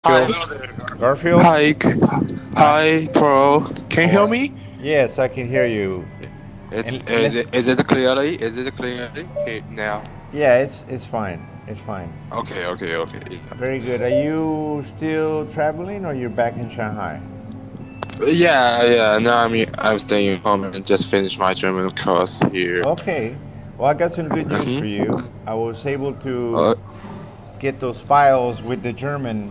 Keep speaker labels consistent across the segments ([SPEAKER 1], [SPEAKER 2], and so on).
[SPEAKER 1] Hi.
[SPEAKER 2] Garfield?
[SPEAKER 1] Hi.
[SPEAKER 2] Hi.
[SPEAKER 1] Hi, bro. Can you
[SPEAKER 2] How
[SPEAKER 1] hear
[SPEAKER 2] are
[SPEAKER 1] me?
[SPEAKER 2] Yes, I can hear you.
[SPEAKER 1] It's
[SPEAKER 2] And
[SPEAKER 1] is
[SPEAKER 2] let's
[SPEAKER 1] it is it clearly? Is it clearly here now?
[SPEAKER 2] yeah, it's fine. It's fine.
[SPEAKER 1] Okay.
[SPEAKER 2] Very good. Are you still traveling or you're back in Shanghai?
[SPEAKER 1] Yeah. Now I'm staying home and just finished my German course here.
[SPEAKER 2] Okay. Well, I got some good news for
[SPEAKER 1] Mm-hmm.
[SPEAKER 2] you. I was able to
[SPEAKER 1] Uh,
[SPEAKER 2] get those files with the German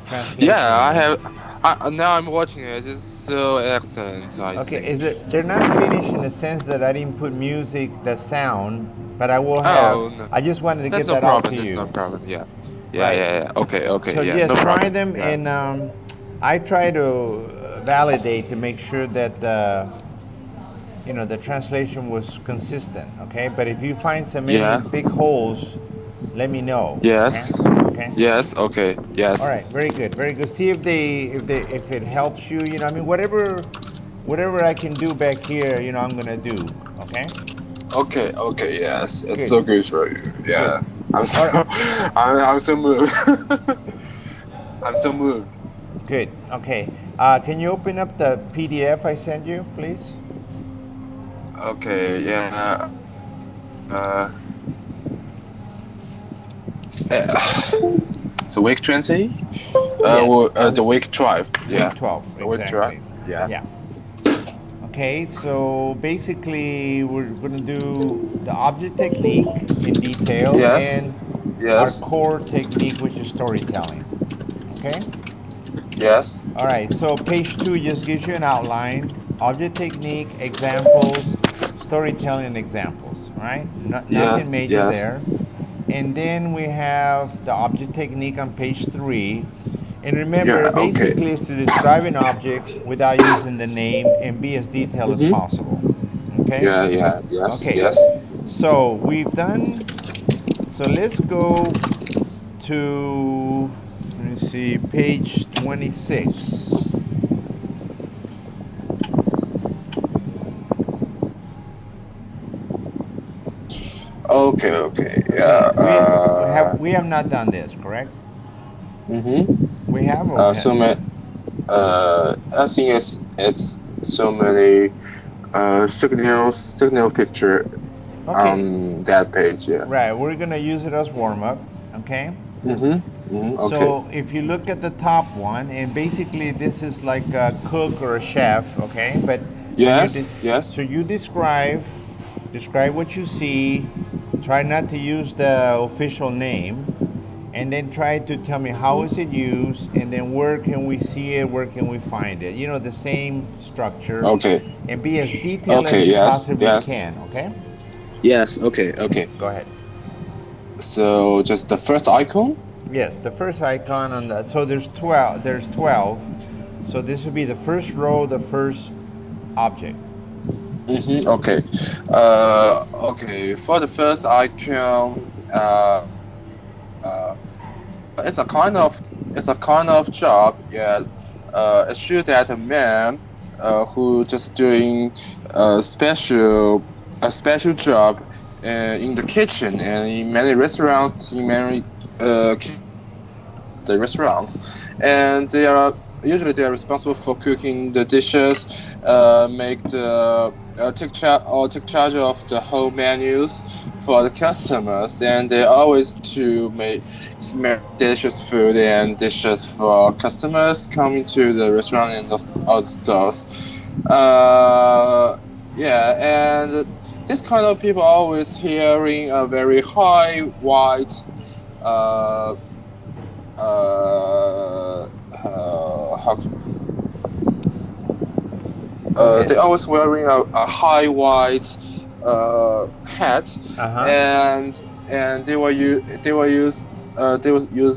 [SPEAKER 2] translation
[SPEAKER 1] yeah,
[SPEAKER 2] in
[SPEAKER 1] I
[SPEAKER 2] it.
[SPEAKER 1] have. Now I'm watching it. It's so excellent, I
[SPEAKER 2] Okay,
[SPEAKER 1] think.
[SPEAKER 2] is it? They're not finished in the sense that I didn't put music, the sound, but I will have.
[SPEAKER 1] Oh no,
[SPEAKER 2] I just wanted to
[SPEAKER 1] that's
[SPEAKER 2] get
[SPEAKER 1] no
[SPEAKER 2] that out to
[SPEAKER 1] problem. That's no
[SPEAKER 2] you.
[SPEAKER 1] problem. Yeah, yeah,
[SPEAKER 2] Right.
[SPEAKER 1] yeah, yeah. Okay.
[SPEAKER 2] So
[SPEAKER 1] Yeah,
[SPEAKER 2] yes,
[SPEAKER 1] no
[SPEAKER 2] try
[SPEAKER 1] problem.
[SPEAKER 2] them,
[SPEAKER 1] Yeah.
[SPEAKER 2] and I try to validate to make sure that the translation was consistent. Okay, but if you find some any
[SPEAKER 1] Yeah.
[SPEAKER 2] big holes, let me know. Okay.
[SPEAKER 1] Yes.
[SPEAKER 2] Okay.
[SPEAKER 1] Yes. Okay.
[SPEAKER 2] All
[SPEAKER 1] Yes.
[SPEAKER 2] right. Very good. Very good. See if it helps you. I mean, whatever I can do back here, I'm gonna do. Okay.
[SPEAKER 1] Okay, yes, it's
[SPEAKER 2] Good.
[SPEAKER 1] so good for you.
[SPEAKER 2] Good.
[SPEAKER 1] Yeah, I'm so,
[SPEAKER 2] All right.
[SPEAKER 1] I'm so moved. I'm so moved.
[SPEAKER 2] Good. Okay. Can you open up the PDF I sent you, please?
[SPEAKER 1] Okay, yeah. Uh, so week 20.
[SPEAKER 2] Yes.
[SPEAKER 1] The week 12.
[SPEAKER 2] Week
[SPEAKER 1] Yeah,
[SPEAKER 2] 12,
[SPEAKER 1] the week 12.
[SPEAKER 2] exactly.
[SPEAKER 1] Yeah.
[SPEAKER 2] Yeah. Okay, so basically we're going to do the object technique in detail
[SPEAKER 1] Yes.
[SPEAKER 2] and our
[SPEAKER 1] Yes.
[SPEAKER 2] core technique, which is storytelling. Okay?
[SPEAKER 1] Yes.
[SPEAKER 2] All right, so page 2 just gives you an outline, object technique, examples, storytelling examples, all right? Nothing
[SPEAKER 1] Yes.
[SPEAKER 2] major
[SPEAKER 1] Yes.
[SPEAKER 2] there. And then we have the object technique on page 3. And remember,
[SPEAKER 1] Yeah. Okay.
[SPEAKER 2] basically, it's to describe an object without using the name and be as detailed as
[SPEAKER 1] Mhm.
[SPEAKER 2] possible. Okay?
[SPEAKER 1] Yeah. Yes.
[SPEAKER 2] Okay.
[SPEAKER 1] Yes.
[SPEAKER 2] So we've done, so let's go to, let me see, page 26.
[SPEAKER 1] Okay. Yeah.
[SPEAKER 2] Okay, we have not done this, correct?
[SPEAKER 1] Mhm.
[SPEAKER 2] We have or we
[SPEAKER 1] So
[SPEAKER 2] have?
[SPEAKER 1] my I think it's so many signal picture
[SPEAKER 2] Okay,
[SPEAKER 1] on that page. Yeah.
[SPEAKER 2] right. We're gonna use it as warm up. Okay.
[SPEAKER 1] Okay.
[SPEAKER 2] So if you look at the top one, and basically this is like a cook or a chef. Okay, but when you
[SPEAKER 1] Yes. Yes.
[SPEAKER 2] so you describe what you see. Try not to use the official name, and then try to tell me how is it used, and then where can we see it, where can we find it. The same structure,
[SPEAKER 1] Okay.
[SPEAKER 2] and be as detailed
[SPEAKER 1] Okay.
[SPEAKER 2] as you
[SPEAKER 1] Yes.
[SPEAKER 2] possibly
[SPEAKER 1] Yes.
[SPEAKER 2] can. Okay,
[SPEAKER 1] Yes. Okay.
[SPEAKER 2] go ahead.
[SPEAKER 1] So just the first icon.
[SPEAKER 2] Yes, the first icon on the, so there's 12. There's 12. So this would be the first row, the first object.
[SPEAKER 1] Okay. Okay. For the first icon, it's a kind of job. Yeah. It shows that a man who just doing a special job in the kitchen and in many restaurants, the restaurants, and they are responsible for cooking the dishes, make the take charge of the whole menus for the customers, and they always to make dishes food and dishes for customers coming to the restaurant and all the stores. Yeah, and this kind of people always hearing a very high white uh, how
[SPEAKER 2] Go ahead.
[SPEAKER 1] they always wearing a high white hat,
[SPEAKER 2] Uh huh.
[SPEAKER 1] and they will use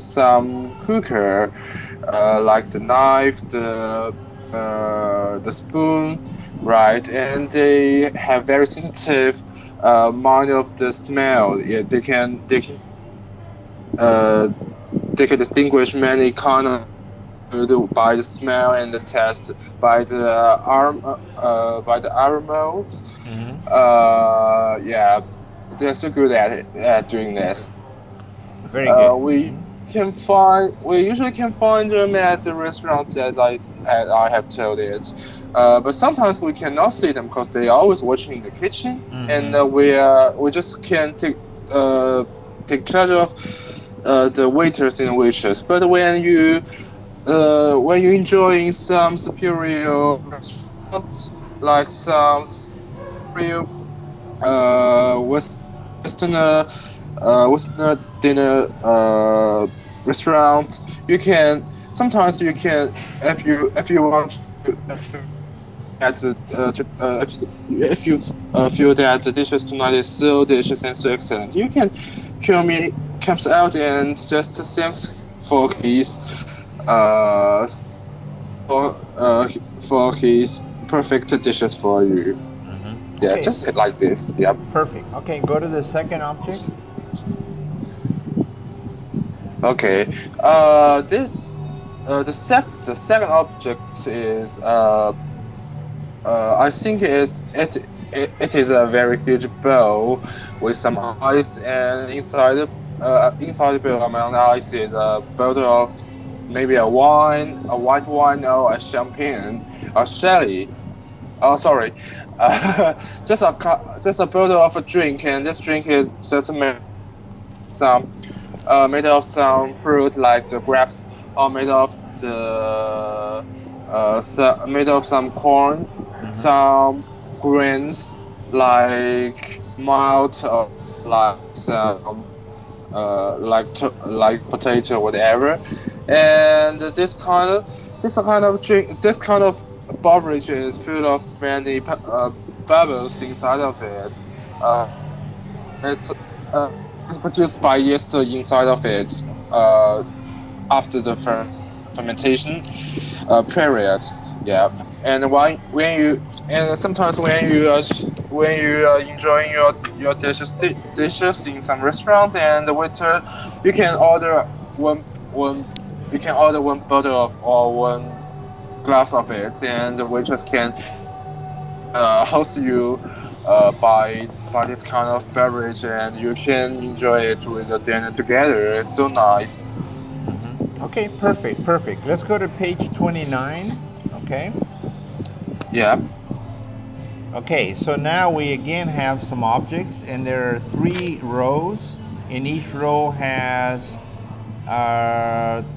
[SPEAKER 1] some cooker, like the knife, the spoon, right? And they have very sensitive mind of the smell. Yeah, uh, they can distinguish many kind of food by the smell and the taste, by the aromas. Yeah, they're so good at doing that.
[SPEAKER 2] Very good.
[SPEAKER 1] We usually can find them at the restaurant, as I have told it. But sometimes we cannot see them because they are always watching in the kitchen, and we just can't take charge of the waiters and waitresses. But when you enjoying some superior restaurants, like some superior Westerner dinner restaurant, if you want to if you feel that the dishes tonight is so delicious and so excellent, you can comes out and just thanks for his for his perfect dishes for you. Yeah,
[SPEAKER 2] Okay.
[SPEAKER 1] just like this. Yeah.
[SPEAKER 2] Perfect. Okay, go to the second object.
[SPEAKER 1] Okay. The second object is I think it is a very huge bowl with some ice, and inside the bowl among the ice is a bottle of maybe a white wine or a champagne or sherry. Oh, sorry. Just a bottle of a drink, and this drink is just made of some fruit like the grapes, or made of some corn, some grains like malt, or like some like potato, whatever. And this kind of beverage is full of many bubbles inside of it. It's produced by yeast inside of it after the fermentation period. Yeah, and sometimes when you are enjoying your dishes in some restaurant, and the waiter, you can order one bottle of or one glass of it, and the waitress can host you by this kind of beverage, and you can enjoy it with the dinner together. It's so nice.
[SPEAKER 2] Okay, perfect. Let's go to page 29. Okay.
[SPEAKER 1] Yeah.
[SPEAKER 2] Okay, so now we again have some objects, and there are 3 rows, and each row has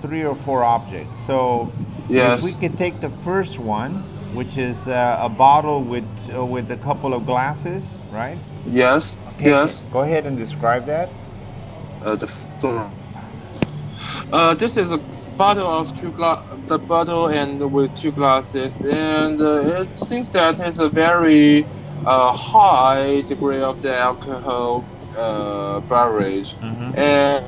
[SPEAKER 2] 3 or 4 objects. So
[SPEAKER 1] Yes.
[SPEAKER 2] if we could take the first one, which is a bottle with a couple of glasses, right?
[SPEAKER 1] Yes.
[SPEAKER 2] Okay,
[SPEAKER 1] Yes.
[SPEAKER 2] go ahead and describe that.
[SPEAKER 1] This is a bottle of the bottle and with 2 glasses, and it seems that it's a very high degree of the alcohol beverage, and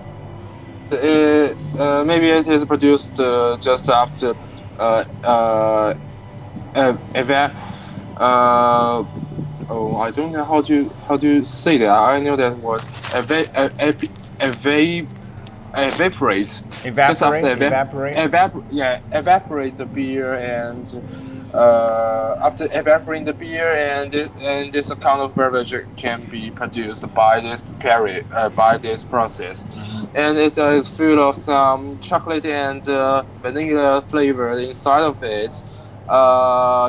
[SPEAKER 1] maybe it is produced just after I don't know how to say that. I know that word evaporate. Just after evaporate the beer, and after evaporating the beer, and this kind of beverage can be produced by this process, and it is full of some chocolate and vanilla flavor inside of it.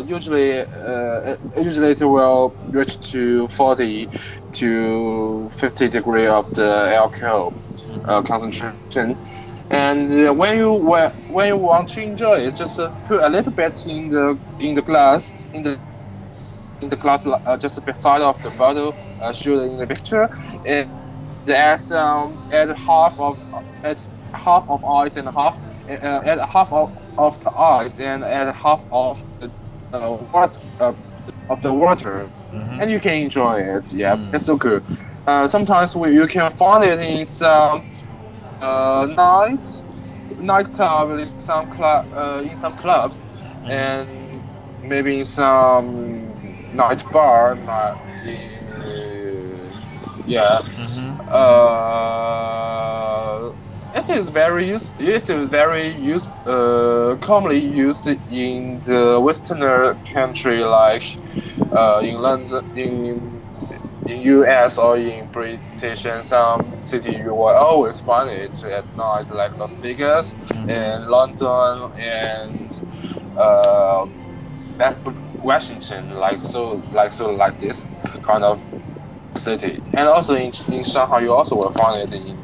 [SPEAKER 1] Usually it will reach to 40 to 50 degree of the alcohol concentration. And when you want to enjoy it, just put a little bit in the glass, just beside of the bottle, shown in the picture, and add half of ice and add half of the ice, and add half of the water, and you can enjoy it. Yeah, it's so good. Sometimes you can find it in some nightclub, in some clubs, and maybe in some night bar. It is commonly used in the Western country, like in London, in US or in British and some city, you will always find it at night, like Las Vegas and London and Washington, like this kind of city. And also in Shanghai, you also will find it in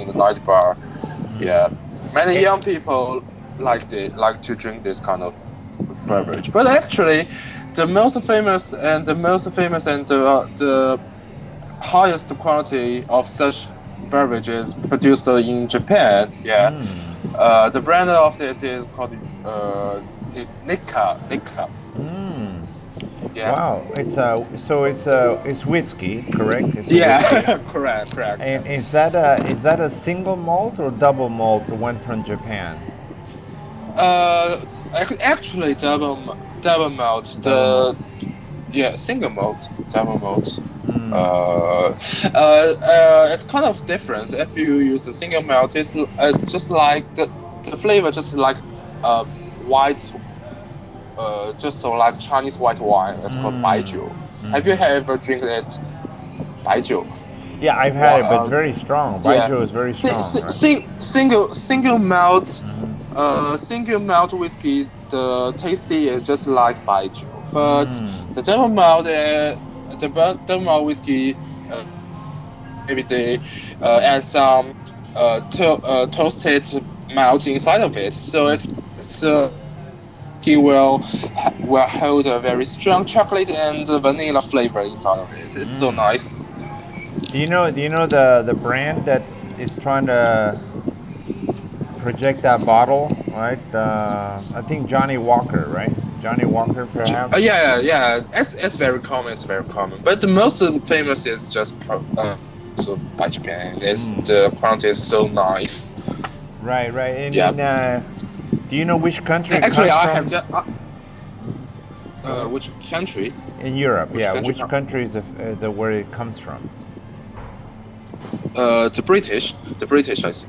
[SPEAKER 1] the night bar. Yeah, many young people like to drink this kind of beverage. But actually, the most famous and the highest quality of such beverages produced in Japan. Yeah, the brand of it is called Nikka. Yeah.
[SPEAKER 2] Wow, it's whiskey, correct? It's
[SPEAKER 1] Yeah, correct.
[SPEAKER 2] And is that a single malt or double malt, the one from Japan?
[SPEAKER 1] Actually, double malt. Single malt, double malt. It's kind of different. If you use a single malt, it's just like the flavor, just like white. Just like Chinese white wine. It's called baijiu. Have you ever drink it? Baijiu.
[SPEAKER 2] Yeah, I've had it, but it's very strong. Baijiu is very strong.
[SPEAKER 1] Single malt, single malt whiskey. The tasty is just like baijiu, but the double malt whiskey, maybe they add some toasted malt inside of it, so it will hold a very strong chocolate and vanilla flavor inside of it. It's so nice.
[SPEAKER 2] Do you know the brand that is trying to project that bottle, right? I think Johnny Walker, right? Johnny Walker, perhaps.
[SPEAKER 1] Yeah. It's very common. But the most famous is just so by Japan. The quality is so nice.
[SPEAKER 2] Right. And do you know which country?
[SPEAKER 1] Actually,
[SPEAKER 2] it comes
[SPEAKER 1] I
[SPEAKER 2] from?
[SPEAKER 1] have just. Which country?
[SPEAKER 2] In Europe, which country is where it comes from?
[SPEAKER 1] The British, I think.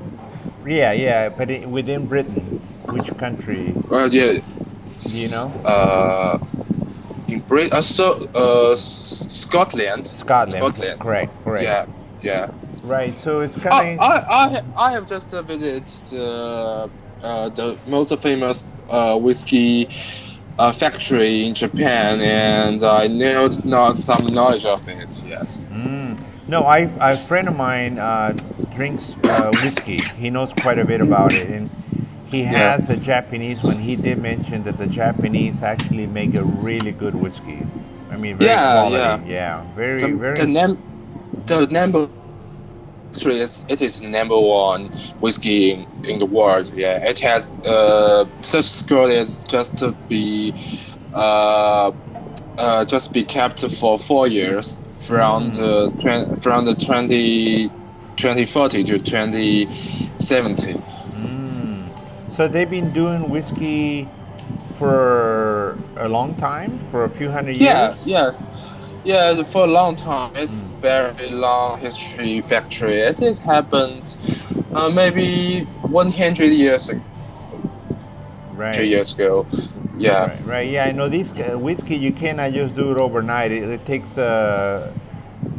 [SPEAKER 2] Yeah, but within Britain, which country?
[SPEAKER 1] Yeah.
[SPEAKER 2] Do you know?
[SPEAKER 1] In Britain, Scotland.
[SPEAKER 2] Scotland. Correct.
[SPEAKER 1] Yeah.
[SPEAKER 2] Right. So it's kind of.
[SPEAKER 1] I have just visited the most famous whiskey factory in Japan, and I know some knowledge of it. Yes.
[SPEAKER 2] No, a friend of mine drinks whiskey. He knows quite a bit about it, and he has a Japanese one. He did mention that the Japanese actually make a really good whiskey. I mean, very quality. Yeah, very.
[SPEAKER 1] The number three it is number one whiskey in the world. Yeah, it has such score as just to be kept for 4 years from the 2040 to 2070.
[SPEAKER 2] So they've been doing whiskey for a long time, for a few hundred years.
[SPEAKER 1] Yeah, for a long time. It's very long history factory. It has happened maybe 100 years ago.
[SPEAKER 2] Right.
[SPEAKER 1] 2 years ago. Yeah.
[SPEAKER 2] Right. Yeah, I know this whiskey. You cannot just do it overnight. It takes a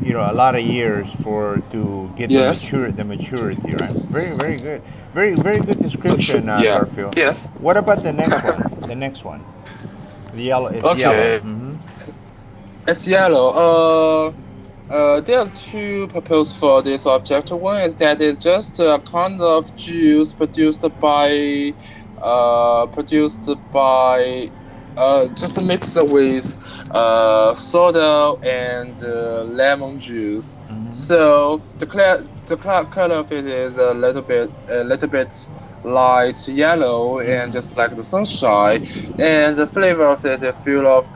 [SPEAKER 2] lot of years to get the maturity. Right. Very good. Very good description, Garfield.
[SPEAKER 1] Yes.
[SPEAKER 2] What about the next one? The next one. The yellow is yellow.
[SPEAKER 1] It's yellow. There are two purposes for this object. One is that it's just a kind of juice produced by just mixed with soda and lemon juice. So the color of it is a little bit light yellow and just like the sunshine, and the flavor of it is full of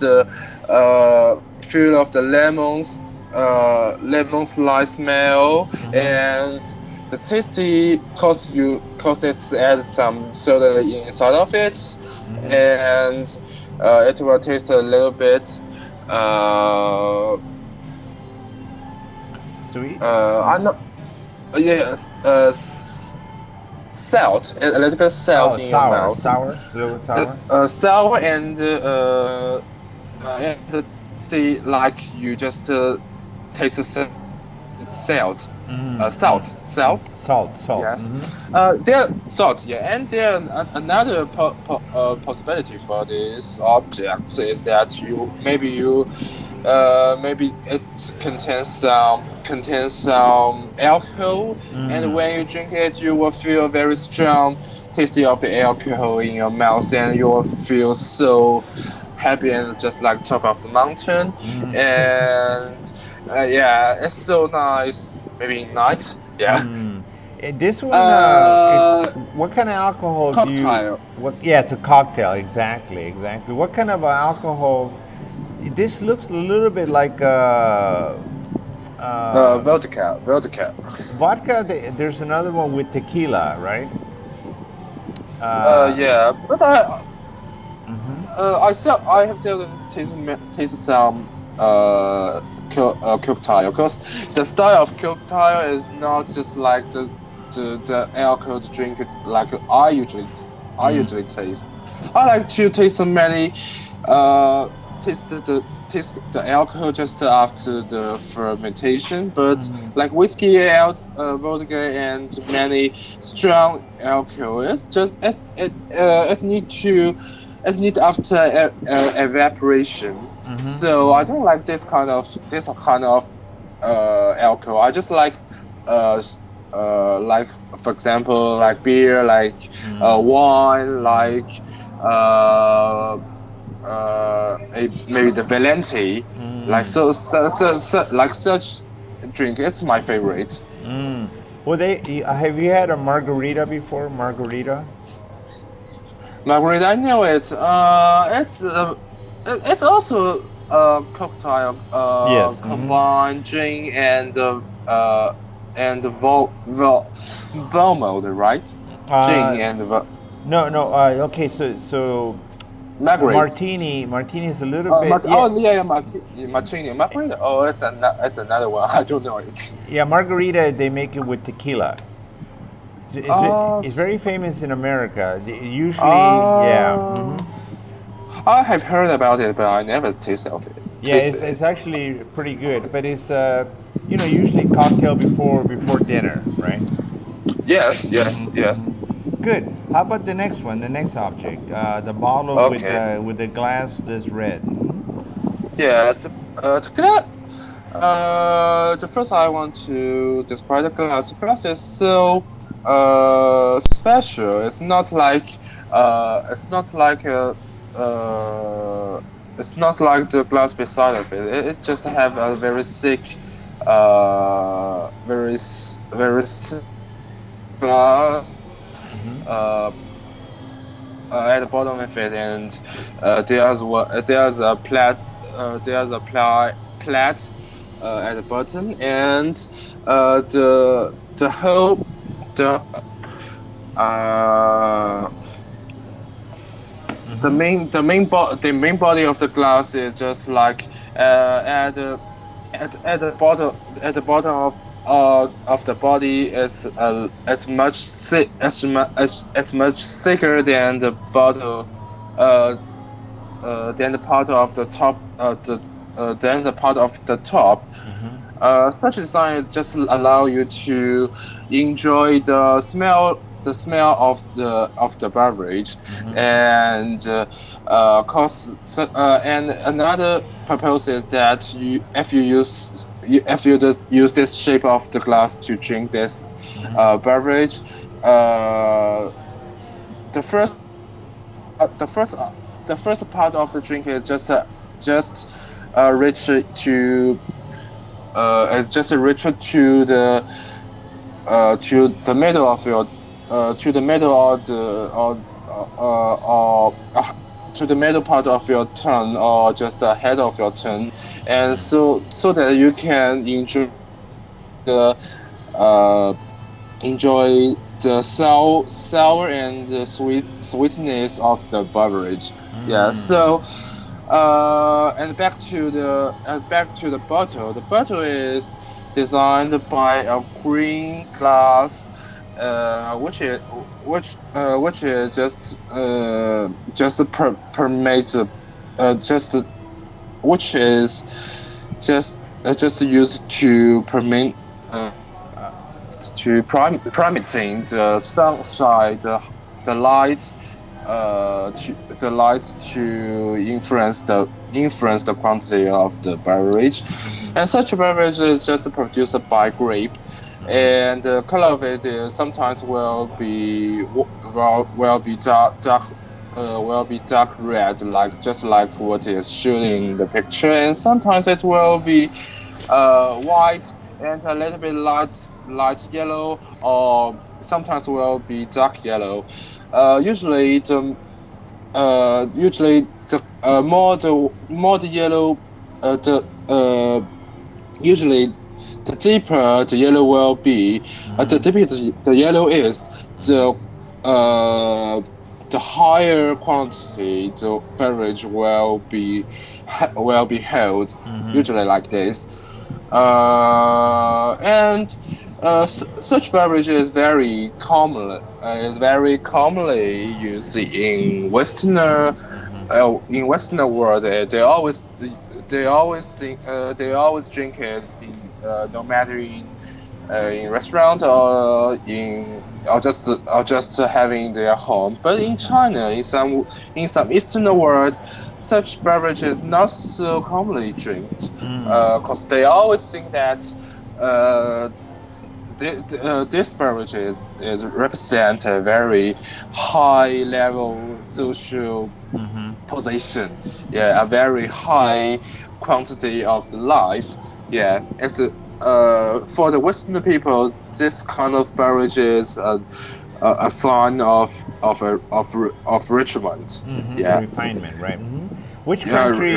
[SPEAKER 1] the lemon slice smell, and the tasty cause it's add some soda inside of it, and it will taste a little bit
[SPEAKER 2] sweet.
[SPEAKER 1] Salt, a little bit salt in your mouth.
[SPEAKER 2] Sour, a little sour.
[SPEAKER 1] Sour and the like you just tastes salt. Salt. Yes. There salt. Yeah, and there another possibility for this object is that maybe it contains some alcohol, and when you drink it, you will feel very strong tasty of the alcohol in your mouth, and you will feel so happy and just like top of the mountain. And yeah, it's so nice. Maybe night. Yeah.
[SPEAKER 2] This one, what kind of alcohol
[SPEAKER 1] cocktail.
[SPEAKER 2] Yeah, it's a cocktail. Exactly. What kind of alcohol? This looks a little bit like
[SPEAKER 1] vodka.
[SPEAKER 2] Vodka. There's another one with tequila, right?
[SPEAKER 1] Yeah, but I have seldom tasted some cocktail, because the style of cocktail is not just like the alcohol to drink it like I usually taste. I like to taste so many taste the alcohol just after the fermentation, but like whiskey, vodka, and many strong alcohol, it's just it need after evaporation. So I don't like this kind of alcohol. I just like for example, like beer, like wine, like maybe the Valenti, like like such drink. It's my favorite.
[SPEAKER 2] Well, have you had a margarita before? Margarita,
[SPEAKER 1] I know it. It's also a cocktail.
[SPEAKER 2] Yes.
[SPEAKER 1] Combined drink and Velmo, right? Gin and
[SPEAKER 2] no. Okay, so
[SPEAKER 1] Margarita.
[SPEAKER 2] Martini is a little bit.
[SPEAKER 1] Martini. Margarita. Oh, it's another one. I don't know it.
[SPEAKER 2] Yeah, margarita. They make it with tequila. It's very famous in America. Usually, yeah.
[SPEAKER 1] I have heard about it, but I never tasted of it.
[SPEAKER 2] Yeah, it's actually pretty good, but it's usually cocktail before dinner, right?
[SPEAKER 1] Yes.
[SPEAKER 2] Good. How about the next one? The next object, the bottle with the glass that's red.
[SPEAKER 1] Yeah. The first I want to describe the glass. The glass is so special. It's not like the glass beside of it. It just have a very thick, very glass at the bottom of it, and there's a plate at the bottom, and the main body of the glass is just like at the bottom of the body is as much thicker than the bottle than the part of the top than the part of the top. Such design just allow you to enjoy the smell of the beverage, and and another purpose is that if you just use this shape of the glass to drink this beverage, the first part of the drink is just reach to the middle of your to the middle to the middle part of your tongue, or just the head of your tongue, and so that you can enjoy the sour and the sweetness of the beverage. Yeah. So and back to the bottle. The bottle is designed by a green glass, which is just permit which is just just used to permit permitting the sunshine, the light, the light to influence the quantity of the beverage, and such a beverage is just produced by grape, and the color of it is sometimes will be dark red, just like what is shown in the picture, and sometimes it will be white and a little bit light yellow, or sometimes will be dark yellow. Usually the more the yellow, usually the deeper the yellow will be, the deeper the yellow is, the higher quantity the beverage will be held, usually like this. And such beverage is very commonly used in Western world. They always drink it no matter in restaurant or just having their home. But in China, in some Eastern world, such beverage is not so commonly drinked, because they always think that this beverage is represent a very high level social position. Yeah, a very high quantity of the life. Yeah, it's for the Western people, this kind of beverage is a sign of richment. Yeah,
[SPEAKER 2] refinement, right? Which country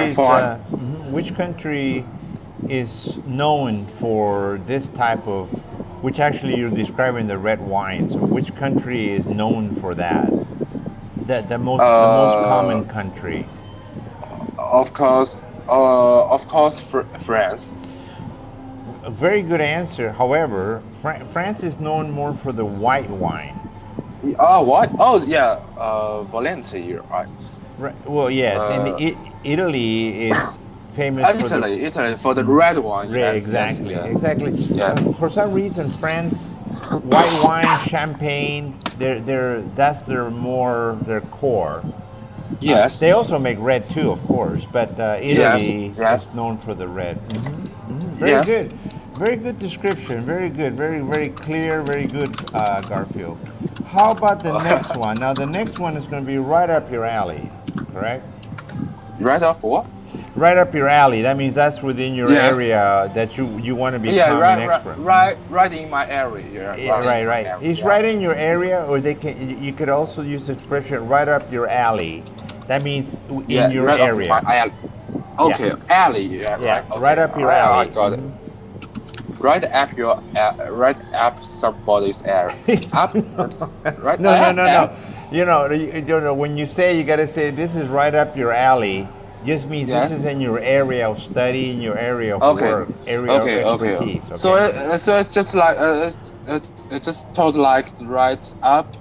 [SPEAKER 2] is known for this type of? Which actually you're describing the red wine. So which country is known for that? The most common country.
[SPEAKER 1] Of course, France.
[SPEAKER 2] A very good answer. However, France is known more for the white wine.
[SPEAKER 1] What? Oh, yeah, Valencia, right?
[SPEAKER 2] Right. Well, yes, and Italy is famous
[SPEAKER 1] Italy for the red wine.
[SPEAKER 2] Yeah,
[SPEAKER 1] yes,
[SPEAKER 2] exactly,
[SPEAKER 1] yes, yeah.
[SPEAKER 2] exactly.
[SPEAKER 1] Yeah.
[SPEAKER 2] For some reason, France, white wine, champagne, that's their core.
[SPEAKER 1] Yes.
[SPEAKER 2] They also make red too, of course, but Italy is known for the red. Very good. Very good description. Very good. Very, very clear. Very good, Garfield. How about the next one? Now, the next one is going to be right up your alley, correct?
[SPEAKER 1] Right up what?
[SPEAKER 2] Right up your alley. That means that's within your area that you want to become an expert.
[SPEAKER 1] Right in my area.
[SPEAKER 2] Right. It's right in your area, or you could also use the expression right up your alley. That means in your
[SPEAKER 1] right
[SPEAKER 2] area.
[SPEAKER 1] Up my alley. Okay, alley. Yeah.
[SPEAKER 2] Right up your alley.
[SPEAKER 1] I got it. Right up somebody's area. Up. Right.
[SPEAKER 2] No. You know, when you say, you got to say this is right up your alley. Just means this is in your area of study, in your area of work, area of expertise. Okay.
[SPEAKER 1] So it's just like it's just told like right up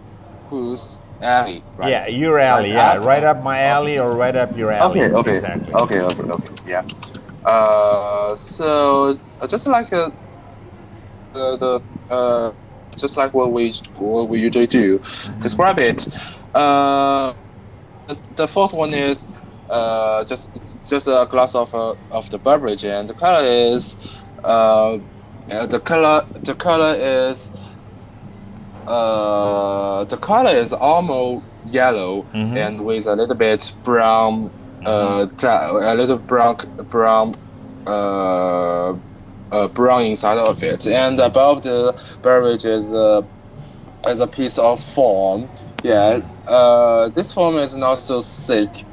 [SPEAKER 1] whose alley. Right?
[SPEAKER 2] Yeah, your alley. Right up my alley or right up your alley.
[SPEAKER 1] Okay.
[SPEAKER 2] Exactly.
[SPEAKER 1] Okay. Yeah. So just like just like what we usually do, describe it. The first one is just a glass of the beverage, and the color is almost yellow, and with a little bit brown, brown inside of it, and above the beverage is a piece of foam. Yeah, this foam is not so thick.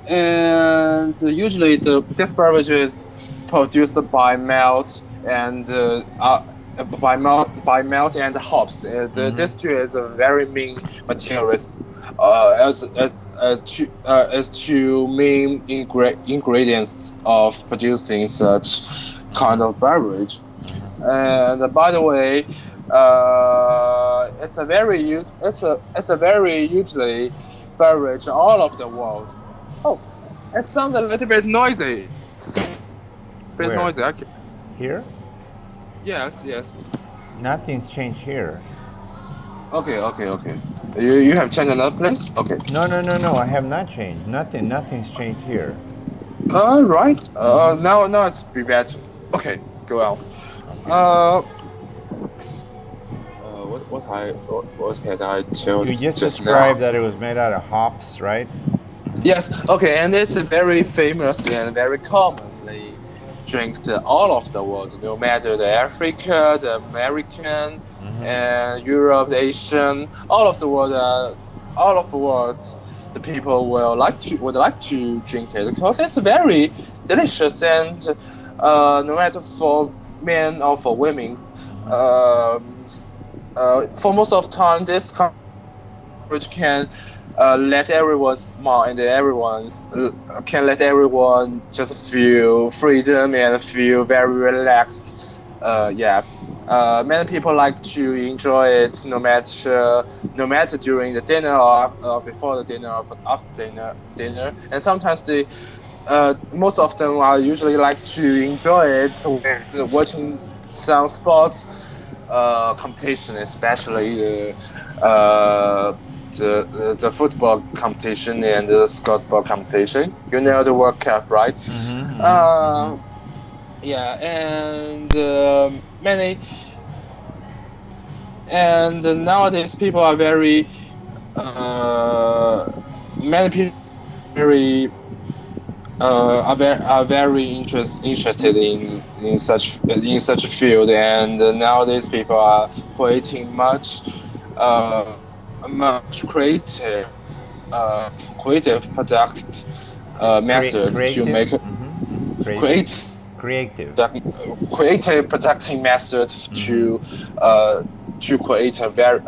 [SPEAKER 1] And usually this beverage is produced by malt and hops. This two is a very main materials as two main ingredients of producing such kind of beverage. And by the way, it's a very usually beverage all over the world. Oh, it sounds a little bit noisy. Bit
[SPEAKER 2] Where?
[SPEAKER 1] noisy.
[SPEAKER 2] Here?
[SPEAKER 1] Yes, yes.
[SPEAKER 2] Nothing's changed here.
[SPEAKER 1] Okay. You have changed another place? Okay.
[SPEAKER 2] No. I have not changed. Nothing's changed here.
[SPEAKER 1] Right. Now it's be better. Okay, go on.
[SPEAKER 2] Okay.
[SPEAKER 1] What can I tell
[SPEAKER 2] You just
[SPEAKER 1] just
[SPEAKER 2] described
[SPEAKER 1] now?
[SPEAKER 2] that it was made out of hops, right?
[SPEAKER 1] Yes. Okay, and it's a very famous and very commonly drinked all of the world, no matter the Africa, the American, and Europe, the Asian, all of the world. All of the world, the people would like to drink it because it's very delicious and no matter for men or for women, for most of the time this which can let everyone smile and can let everyone just feel freedom and feel very relaxed. Many people like to enjoy it no matter during the dinner or before the dinner or after dinner. And sometimes most of them are usually like to enjoy it when watching some sports competition, especially the football competition and the scoreboard competition. You know the World Cup, right? And nowadays people are many people are very interested in such a field, and nowadays people are creating much creative product method to make creative producing method to create a very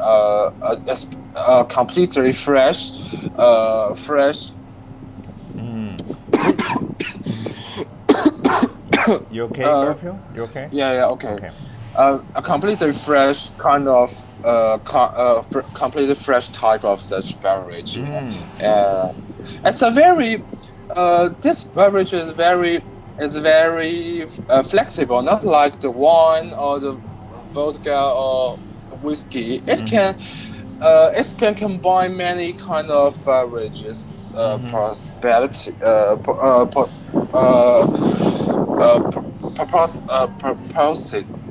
[SPEAKER 1] completely fresh.
[SPEAKER 2] You okay, Garfield? You okay?
[SPEAKER 1] Yeah, okay. A completely fresh kind of completely fresh type of such beverage. It's a very this beverage is very flexible, not like the wine or the vodka or whiskey. It can combine many kind of beverages.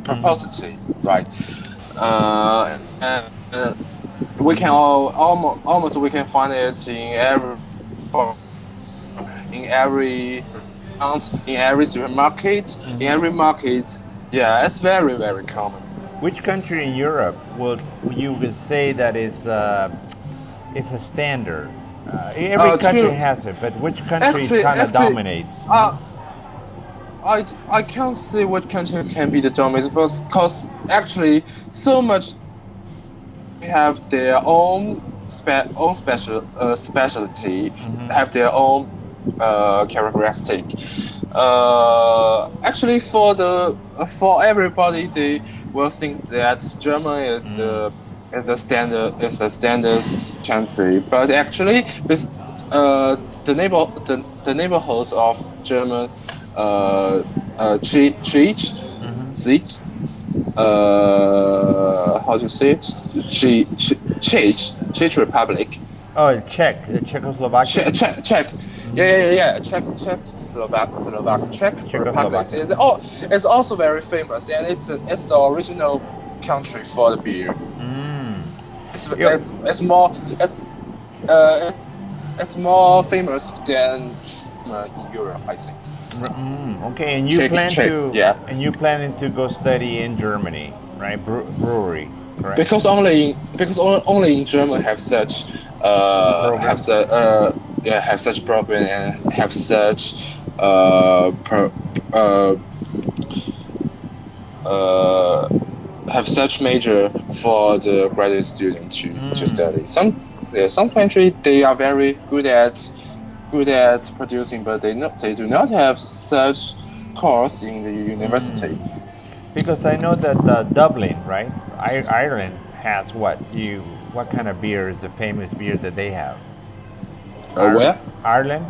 [SPEAKER 1] Proposity, right? And we can almost we can find it in every supermarket, in every market. Yeah, it's very, very common.
[SPEAKER 2] Which country in Europe would say that it's a standard? Every country has it, but which country kind of dominates?
[SPEAKER 1] I can't say what country can be the dominant because actually so much have their own specialty, have their own characteristic. Actually, for everybody, they will think that Germany is the standard country, but actually, with the neighborhoods of German. How to say it? Czech Republic.
[SPEAKER 2] Oh, the Czechoslovakia.
[SPEAKER 1] Czech. Yeah. Czech Republic is also very famous, and it's the original country for the beer. It's more famous than in Europe, I think.
[SPEAKER 2] Okay, and you planning to go study in Germany, right? Brewery, correct?
[SPEAKER 1] Because only in Germany have such program and have such major for the graduate student to study. Some countries they are very good at producing, but they do not have such course in the university.
[SPEAKER 2] Because I know that Dublin, right, Ireland has what kind of beer is the famous beer that they have?
[SPEAKER 1] Where?
[SPEAKER 2] Ireland.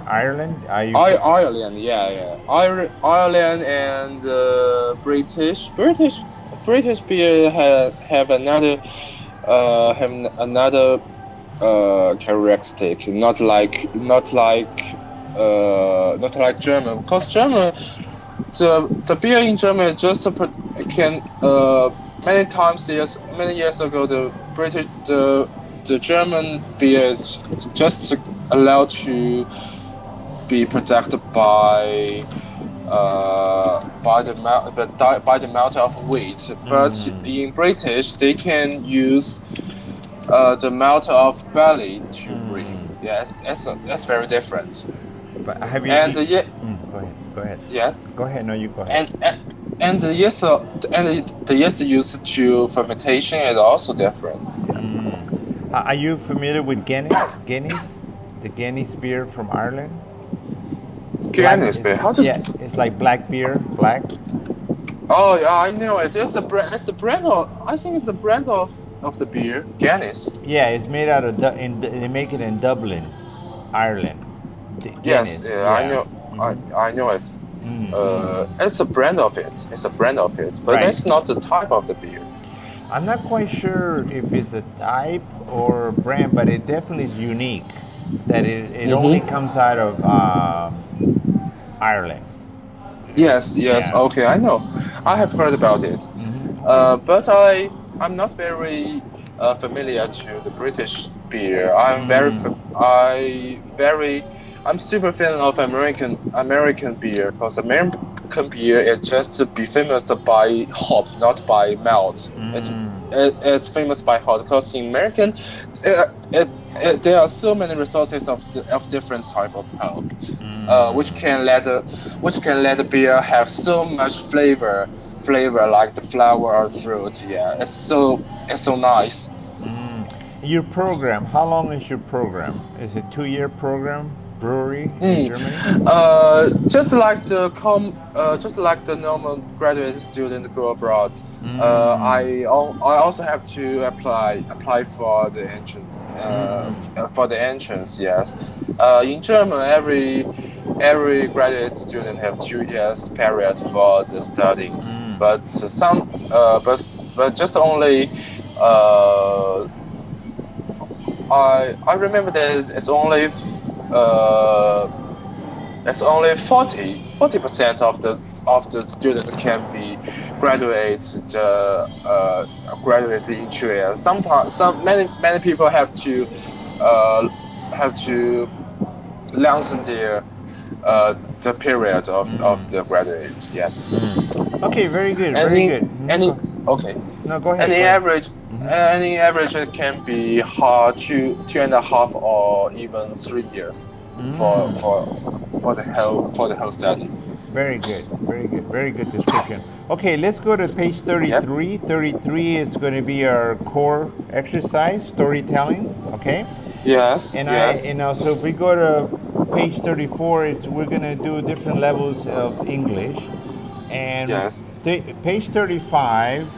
[SPEAKER 2] Are you?
[SPEAKER 1] Ireland, yeah. Ireland and British beer have another characteristic, not like German, because German, the beer in Germany just can many years ago the German beer is just allowed to be produced by the amount of wheat, but in British they can use the amount of barley to brew. Yes, that's very different.
[SPEAKER 2] But have you?
[SPEAKER 1] And
[SPEAKER 2] Go ahead.
[SPEAKER 1] Yes.
[SPEAKER 2] Go ahead. No, you go ahead.
[SPEAKER 1] And the yeast used to fermentation is also different.
[SPEAKER 2] Are you familiar with Guinness? The Guinness beer from Ireland.
[SPEAKER 1] Guinness beer. How does?
[SPEAKER 2] Yeah, it's like black beer. Black.
[SPEAKER 1] Oh yeah, I know it. It's a brand. I think it's a brand of the beer, Guinness.
[SPEAKER 2] Yeah, it's made out of. They make it in Dublin, Ireland.
[SPEAKER 1] Yes, yeah. I know. I know it. It's a brand of it. But
[SPEAKER 2] Right.
[SPEAKER 1] that's not the type of the beer.
[SPEAKER 2] I'm not quite sure if it's a type or brand, but it definitely is unique. That it only comes out of Ireland.
[SPEAKER 1] Yes.
[SPEAKER 2] Yeah.
[SPEAKER 1] Okay, I know. I have heard about it. But I'm not very familiar to the British beer. I'm super fan of American beer, because American beer is just be famous by hop, not by malt. It's famous by hop, because in American, there are so many resources of different type of hop, which can let the beer have so much flavor like the flower or fruit. Yeah, it's so nice.
[SPEAKER 2] Your program, how long is your program? Is it 2-year program? Brewery in Germany?
[SPEAKER 1] Just like the normal graduate student go abroad. I also have to apply for the entrance. Yes. In German, every graduate student have 2 years period for the studying. But but just only. I remember that it's only 40% of the students can be graduate in 2 years. Many people have to lengthen the period of the graduate. Yeah.
[SPEAKER 2] Okay, very good.
[SPEAKER 1] Okay.
[SPEAKER 2] No, go ahead.
[SPEAKER 1] Any average it can be 2.5 or even 3 years for the whole study.
[SPEAKER 2] Very good description. Okay, let's go to page 33.
[SPEAKER 1] Yep.
[SPEAKER 2] 33 is going to be our core exercise, storytelling. Okay.
[SPEAKER 1] Yes.
[SPEAKER 2] So if we go to page 34, we're going to do different levels of English, and page 35.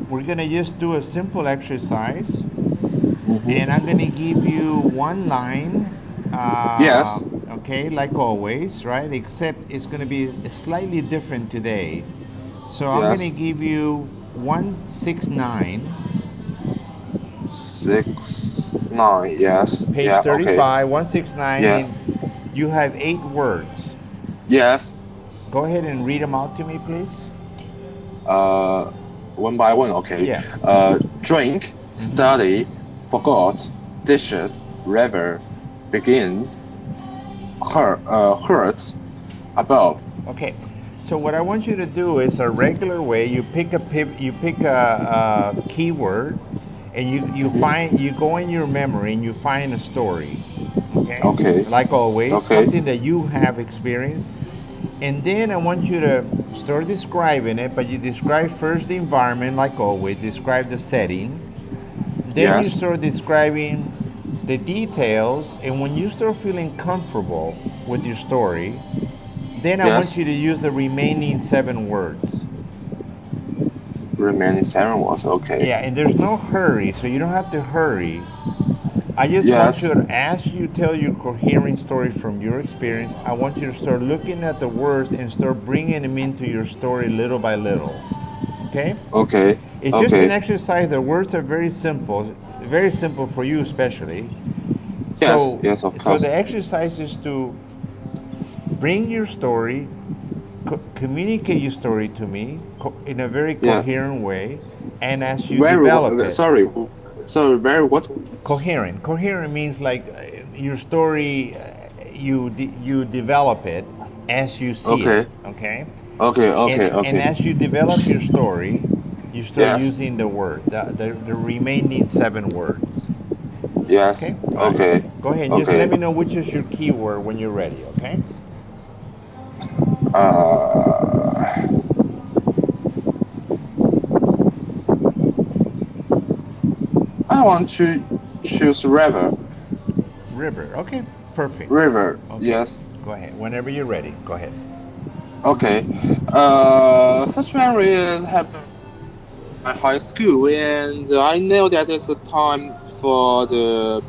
[SPEAKER 2] We're going to just do a simple exercise, and I'm going to give you one line.
[SPEAKER 1] Yes.
[SPEAKER 2] Okay, like always, right? Except it's going to be slightly different today. So I'm going to give you 169.
[SPEAKER 1] 69, yes.
[SPEAKER 2] Page 35, okay. 169.
[SPEAKER 1] Yeah.
[SPEAKER 2] And you have 8 words.
[SPEAKER 1] Yes.
[SPEAKER 2] Go ahead and read them out to me, please.
[SPEAKER 1] One by one, okay.
[SPEAKER 2] Yeah.
[SPEAKER 1] Drink, study, forgot, dishes, river, begin, hurt, above.
[SPEAKER 2] Okay. So what I want you to do is a regular way. You pick a keyword, and you go in your memory and you find a story. Okay.
[SPEAKER 1] Okay.
[SPEAKER 2] Like always,
[SPEAKER 1] okay.
[SPEAKER 2] Something that you have experienced. And then I want you to start describing it, but you describe first the environment, like always, describe the setting. Then you start describing the details, and when you start feeling comfortable with your story, then I want you to use the remaining 7 words.
[SPEAKER 1] Remaining 7 words, okay.
[SPEAKER 2] Yeah, and there's no hurry, so you don't have to hurry. I just want
[SPEAKER 1] Yes.
[SPEAKER 2] you to, as you tell your coherent story from your experience, I want you to start looking at the words and start bringing them into your story little by little. Okay?
[SPEAKER 1] Okay.
[SPEAKER 2] It's just an
[SPEAKER 1] Okay.
[SPEAKER 2] exercise. The words are very simple for you especially.
[SPEAKER 1] Yes.
[SPEAKER 2] So,
[SPEAKER 1] Yes. Of
[SPEAKER 2] so the
[SPEAKER 1] course.
[SPEAKER 2] exercise is to bring your story, communicate your story to me in a very
[SPEAKER 1] Yeah.
[SPEAKER 2] coherent way, and as you
[SPEAKER 1] Very.
[SPEAKER 2] develop it,
[SPEAKER 1] Sorry. Sorry. Very what?
[SPEAKER 2] coherent. Coherent means like your story, you develop it as you see it.
[SPEAKER 1] Okay.
[SPEAKER 2] Okay.
[SPEAKER 1] Okay. Okay.
[SPEAKER 2] And
[SPEAKER 1] Okay.
[SPEAKER 2] as you develop your story, you start
[SPEAKER 1] Yes.
[SPEAKER 2] using the word, the remaining 7 words.
[SPEAKER 1] Yes.
[SPEAKER 2] Okay? All right.
[SPEAKER 1] Okay.
[SPEAKER 2] Go ahead and just
[SPEAKER 1] Okay.
[SPEAKER 2] let me know which is your keyword when you're ready, okay?
[SPEAKER 1] Uh, I want to choose river.
[SPEAKER 2] River. Okay, perfect.
[SPEAKER 1] River.
[SPEAKER 2] Okay,
[SPEAKER 1] Yes.
[SPEAKER 2] go ahead. Whenever you're ready, go ahead.
[SPEAKER 1] Okay. Such memories happen at high school, and I know that it's a time for the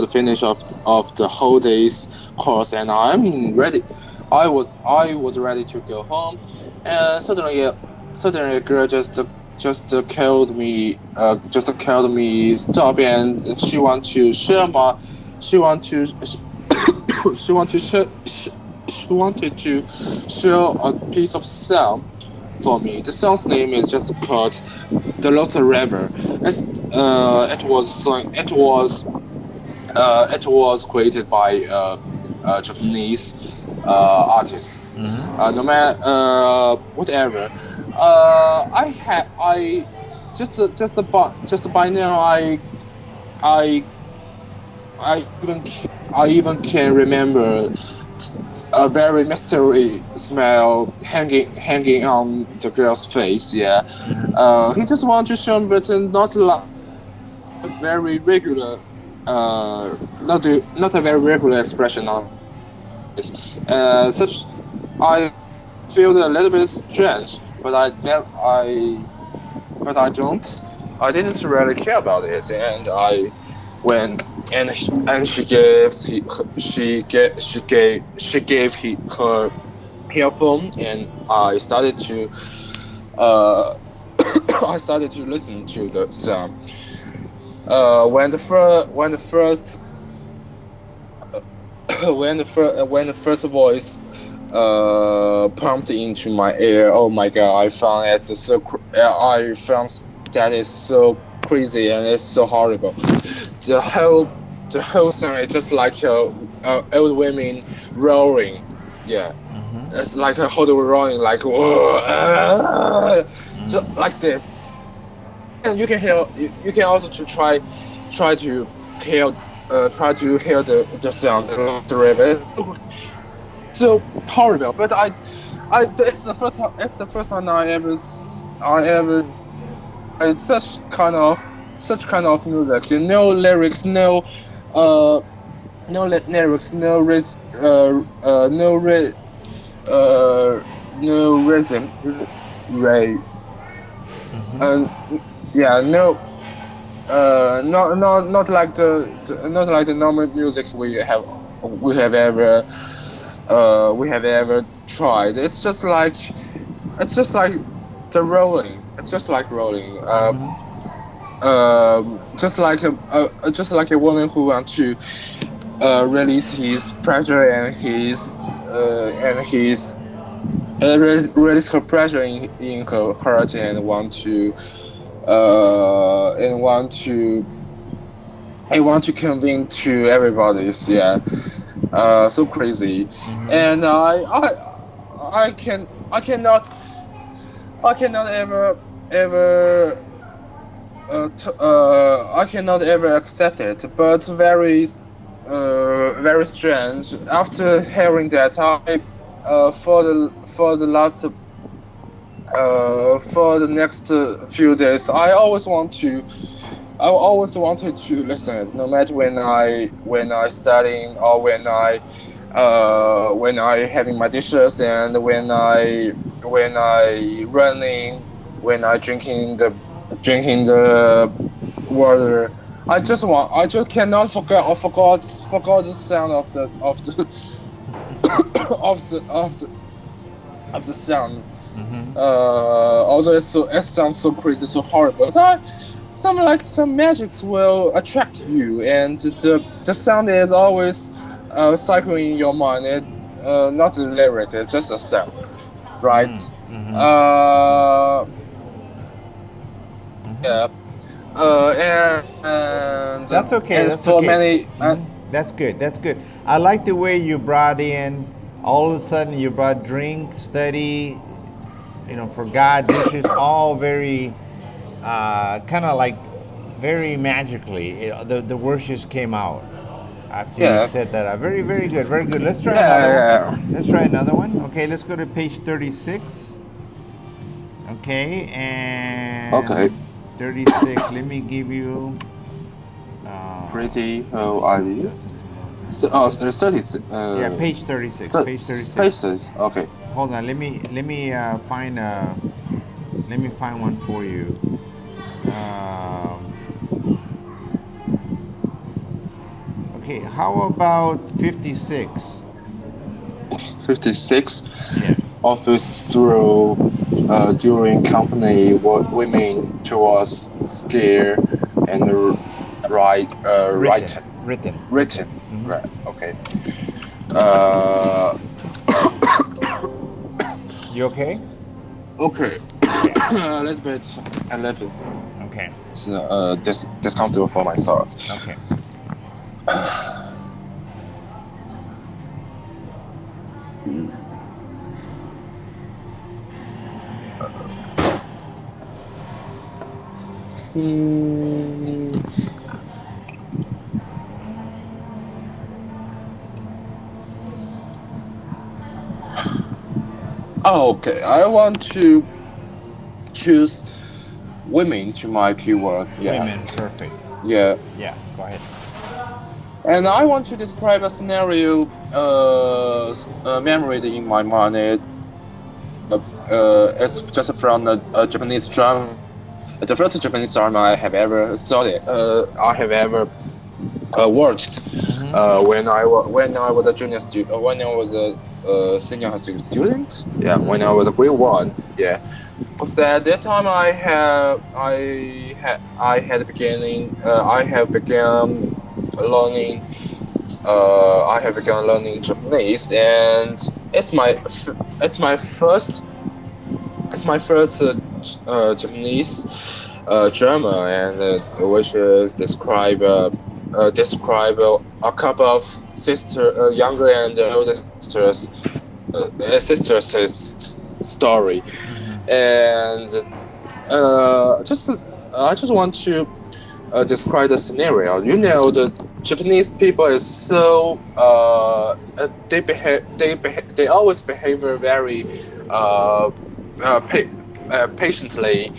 [SPEAKER 1] finish of the whole day's course, and I'm ready. I was ready to go home, and suddenly a girl just called me stop, and she want to she want to share she wanted to share a piece of sound for me. The song's name is just called "The Lost River." It was created by Japanese artists. No matter whatever. I just by now I I even can remember a very mystery smell hanging on the girl's face. Yeah, he just want to show, but not like very regular, not a very regular expression on this. Such I feel a little bit strange, but I didn't really care about it, and I when and she gave her earphone, and I started to I started to listen to the song. When the first when the first voice pumped into my ear, oh my god, I found that is so crazy and it's so horrible. The whole song is just like old women roaring. Yeah, it's like a whole roaring, like whoa, just like this. And you can also to try to hear the sound of the river. So horrible, but it's the first time I ever it's such kind of music. No lyrics, lyrics, no rhythm, right? And yeah, no, not like the normal music we have ever tried. It's just like the rolling. It's just like rolling. Just like a woman who wants to release his pressure and release her pressure in her heart and want to convince to everybody. Yeah, so crazy, and I cannot I cannot ever accept it, but very strange. After hearing that, I for the next few days, I always wanted to listen, no matter when I studying or when I having my dishes, and when I running, when I drinking the water. I just cannot forgot the sound of the of the sound. Although it sounds so crazy, so horrible. But some magics will attract you, and the sound is always cycling in your mind. Not the lyric, it's just a sound, right? Yeah. And
[SPEAKER 2] that's okay.
[SPEAKER 1] And
[SPEAKER 2] that's
[SPEAKER 1] for
[SPEAKER 2] okay.
[SPEAKER 1] many.
[SPEAKER 2] That's good. That's good. I like the way you brought in. All of a sudden, you brought drink, study, forgot dishes, all very kind of like very magically. The words just came out after you said that. Very, very good. Very good. Let's try another one. Let's try another one. Okay, let's go to page 36. Okay, and 36. Let me give you
[SPEAKER 1] pretty idea. So, 36.
[SPEAKER 2] Yeah, page 36. Page 36.
[SPEAKER 1] Page 36. Okay.
[SPEAKER 2] Hold on. Let me find one for you. Okay. How about 56?
[SPEAKER 1] 56.
[SPEAKER 2] Yeah.
[SPEAKER 1] Office through during company what women towards scare and written. Right. Okay.
[SPEAKER 2] You okay?
[SPEAKER 1] Okay. A little bit.
[SPEAKER 2] Okay.
[SPEAKER 1] It's discomfortable for myself.
[SPEAKER 2] Okay.
[SPEAKER 1] Okay, I want to choose women to my keyword. Yeah.
[SPEAKER 2] Women, perfect.
[SPEAKER 1] Yeah.
[SPEAKER 2] Yeah, go ahead.
[SPEAKER 1] And I want to describe a scenario memorized in my mind. It's just from a Japanese drama. The first Japanese drama I have ever watched. When I was a junior student, when I was a senior high school student. Yeah, when I was a grade 1. Yeah. So at that time I have begun learning Japanese, and it's my first Japanese drama, and which is describe a couple of younger and older sisters' story, and I just want to describe the scenario. The Japanese people is so they always behave very patiently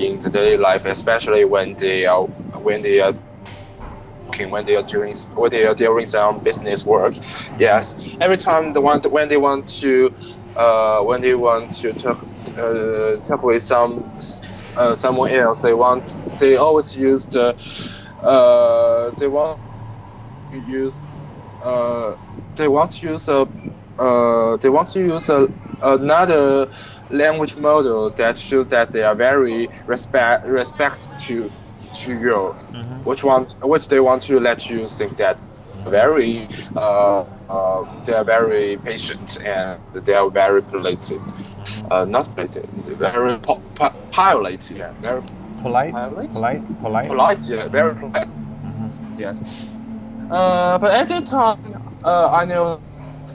[SPEAKER 1] in the daily life, especially when they are doing some business work. Yes, every time when they want to talk with someone else, they always use another language model that shows that they are very respect to you, which they want to let you think that they are very patient and they are very polite, not polite, very polite, yeah, very
[SPEAKER 2] polite,
[SPEAKER 1] yeah, very polite. Yes. But at that time, I know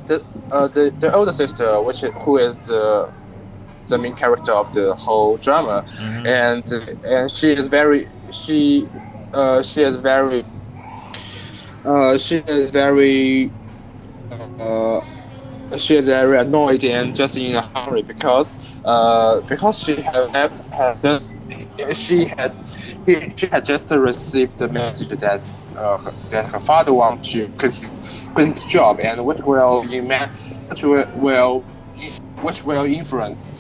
[SPEAKER 1] the older sister, who is the main character of the whole drama, and she is very annoyed and just in a hurry because she had just received the message that her father wants to quit his job, and which will influence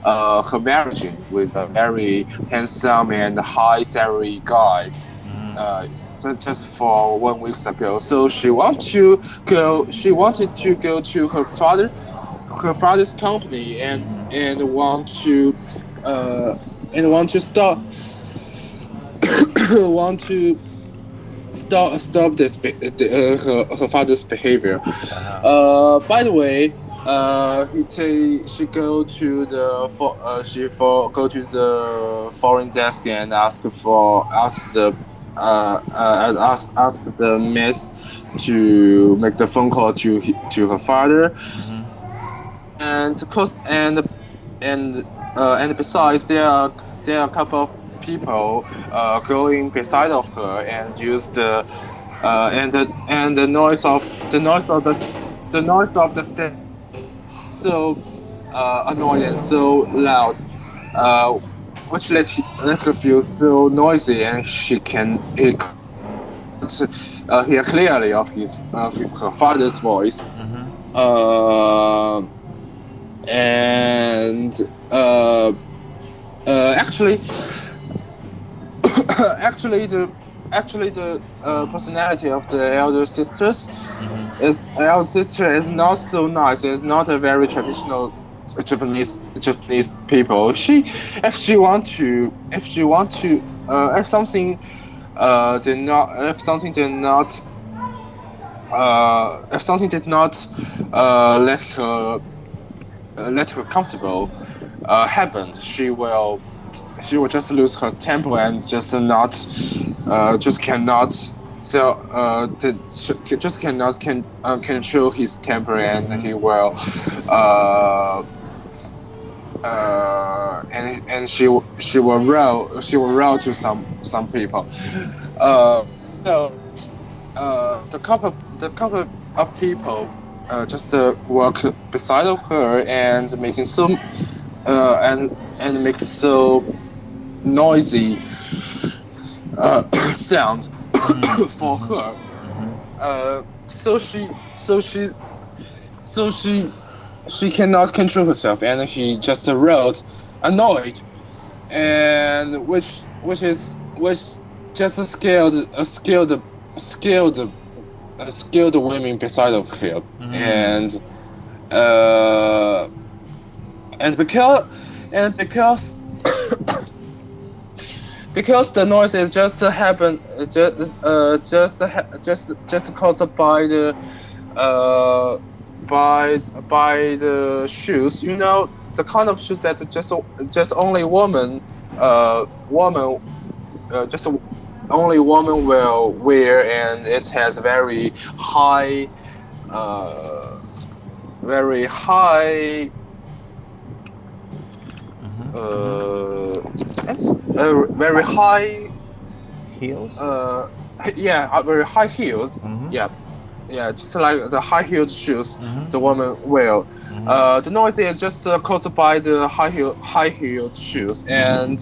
[SPEAKER 1] her marriage with a very handsome and high salary guy. Just for 1 week ago, so she wanted to go. She wanted to go to her father's company and want to stop want to stop this her father's behavior. By the way, she go to the foreign desk and ask the miss to make the phone call to her father, and besides there are a couple of people going beside of her and use the noise of the stage so annoying and so loud, which let her feel so noisy, and she can hear clearly of her father's voice. Actually the personality of the elder sister is not so nice. It's not a very traditional Japanese people. If something did not let her comfortable happen, she will just lose her temper and control his temper, and he will and she will row to some people. So the couple of people just walk beside of her and making so and make so noisy sound for her. So she cannot control herself, and she just wrote annoyed, and which just scared the women beside of her, and because the noise is just happened just caused by the shoes, the kind of shoes that just only only woman will wear, and it has very high very high
[SPEAKER 2] heels.
[SPEAKER 1] Very high heels. Yeah, just like the high-heeled shoes the woman wear. The noise is just caused by the high-heeled shoes, and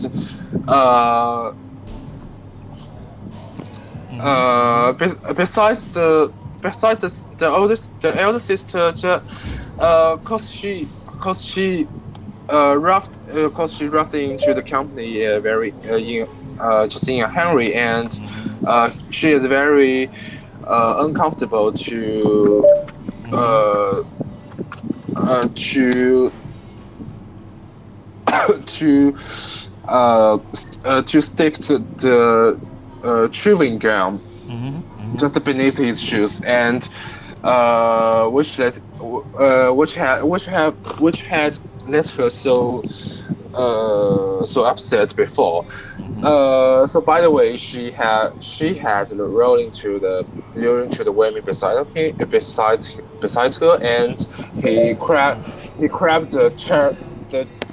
[SPEAKER 1] besides the elder sister, cause she roughed into the company just in a hurry, and she is very uncomfortable to stick to the chewing gum just beneath his shoes, and which had led her so upset before. So by the way, she had rolling to the women beside her, and he grabbed the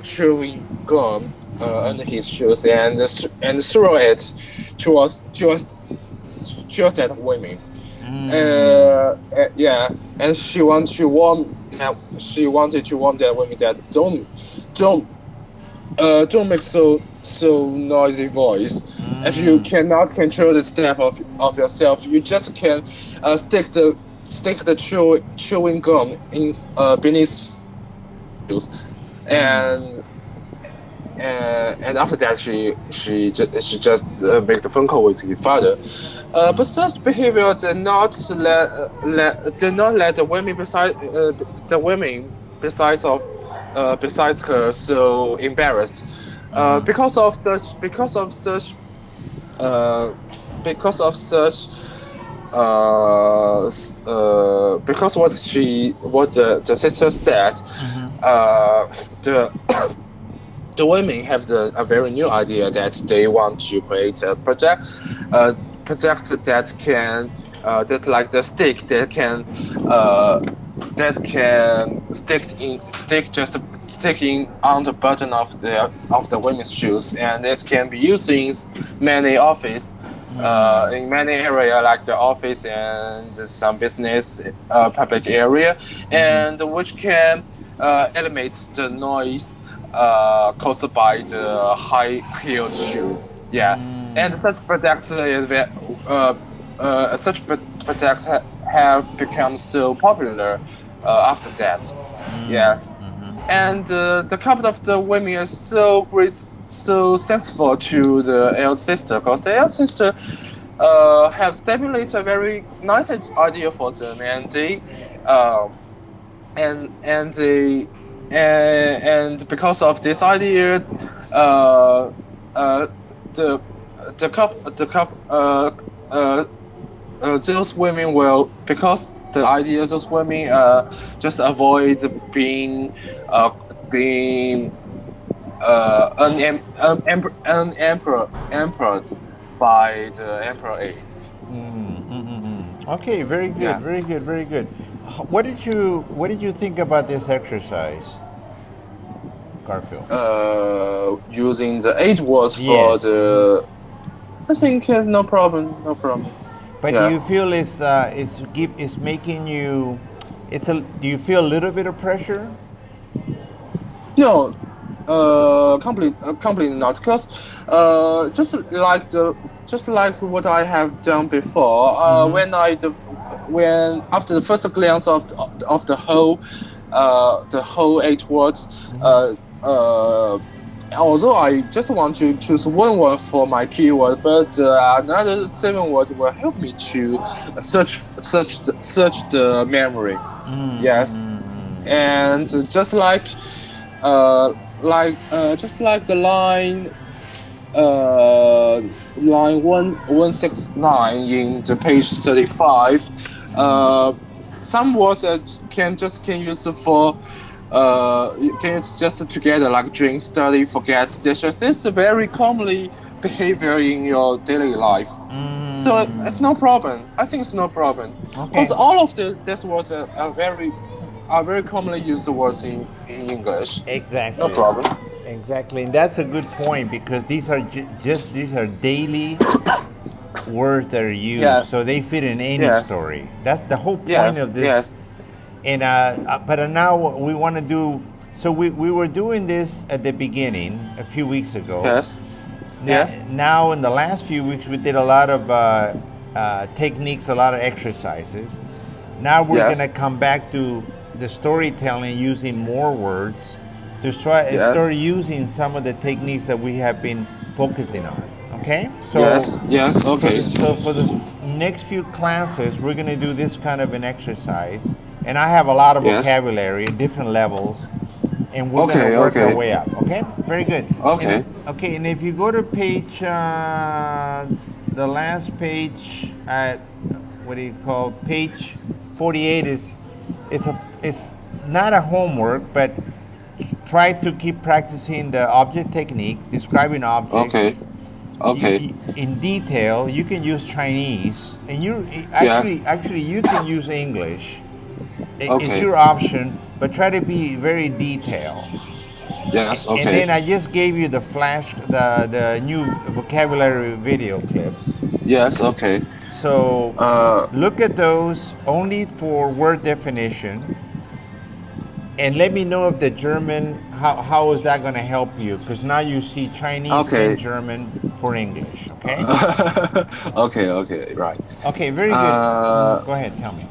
[SPEAKER 1] chewing gum under his shoes and threw it towards that women. And she wanted to warn that women that don't make so noisy voice. If you cannot control the step of yourself, you just can stick the chewing gum in beneath shoes, and and after that she just make the phone call with his father. But such behavior did not let the women besides her so embarrassed. Because of such because what the sister said, the the women have a very new idea that they want to create a project that can that like the stick that can stick in on the button of the women's shoes, and it can be used in many office. In many area like the office and some business public area, and which can eliminate the noise caused by the high-heeled shoe. Yeah, and such products have become so popular after that. Yes, and the couple of the women is so great. So thankful to the elder sister, because the elder sister have stimulated a very nice idea for them, and they and because of this idea, those women will, because the idea those women just avoid being emperor by the emperor A.
[SPEAKER 2] Okay, very good,
[SPEAKER 1] Yeah.
[SPEAKER 2] very good, very good. What did you think about this exercise, Garfield?
[SPEAKER 1] Using the 8 words for
[SPEAKER 2] Yes.
[SPEAKER 1] the, I think no problem.
[SPEAKER 2] But
[SPEAKER 1] Yeah.
[SPEAKER 2] do you feel it's making you? Do you feel a little bit of pressure?
[SPEAKER 1] No, completely not. Because just like what I have done before. When after the first glance of the whole 8 words, although I just want to choose one word for my keyword, but another 7 words will help me to search the memory. Yes, and just like the line 169 in the page 35. Some words that can use for you can use just together, like drink, study, forget, dishes. It's a very commonly behavior in your daily life. So it's no problem. I think it's no problem.
[SPEAKER 2] Okay.
[SPEAKER 1] Because all of these words are very commonly used words in English.
[SPEAKER 2] Exactly.
[SPEAKER 1] No problem.
[SPEAKER 2] Exactly, and that's a good point, because these are these are daily words that are used,
[SPEAKER 1] Yes.
[SPEAKER 2] so they fit in any
[SPEAKER 1] Yes.
[SPEAKER 2] story. That's the whole point
[SPEAKER 1] Yes,
[SPEAKER 2] of this.
[SPEAKER 1] yes.
[SPEAKER 2] And but now we want to do. So we were doing this at the beginning a few weeks ago.
[SPEAKER 1] Yes.
[SPEAKER 2] Now in the last few weeks we did a lot of techniques, a lot of exercises. Now we're
[SPEAKER 1] Yes.
[SPEAKER 2] going to come back to the storytelling using more words to start using some of the techniques that we have been focusing on. Okay? So
[SPEAKER 1] Yes. Okay.
[SPEAKER 2] So for the next few classes, we're going to do this kind of an exercise, and I have a lot of
[SPEAKER 1] Yes.
[SPEAKER 2] vocabulary at different levels, and we're going
[SPEAKER 1] Okay,
[SPEAKER 2] to work our
[SPEAKER 1] okay.
[SPEAKER 2] way up. Okay? Very good.
[SPEAKER 1] Okay.
[SPEAKER 2] And if you go to page, the last page at what do you call page 48 it's not a homework, but try to keep practicing the object technique, describing objects.
[SPEAKER 1] Okay. Okay.
[SPEAKER 2] In detail. You can use Chinese, and you actually you can use English. It's
[SPEAKER 1] Okay.
[SPEAKER 2] your option, but try to be very detailed.
[SPEAKER 1] Yes. Okay.
[SPEAKER 2] And then I just gave you the new vocabulary video clips.
[SPEAKER 1] Yes. Okay.
[SPEAKER 2] So look at those only for word definition, and let me know if the German, how is that going to help you? Because now you see Chinese
[SPEAKER 1] Okay.
[SPEAKER 2] and German for English. Okay.
[SPEAKER 1] Okay. Right.
[SPEAKER 2] Okay. Very good. Go ahead. Tell me.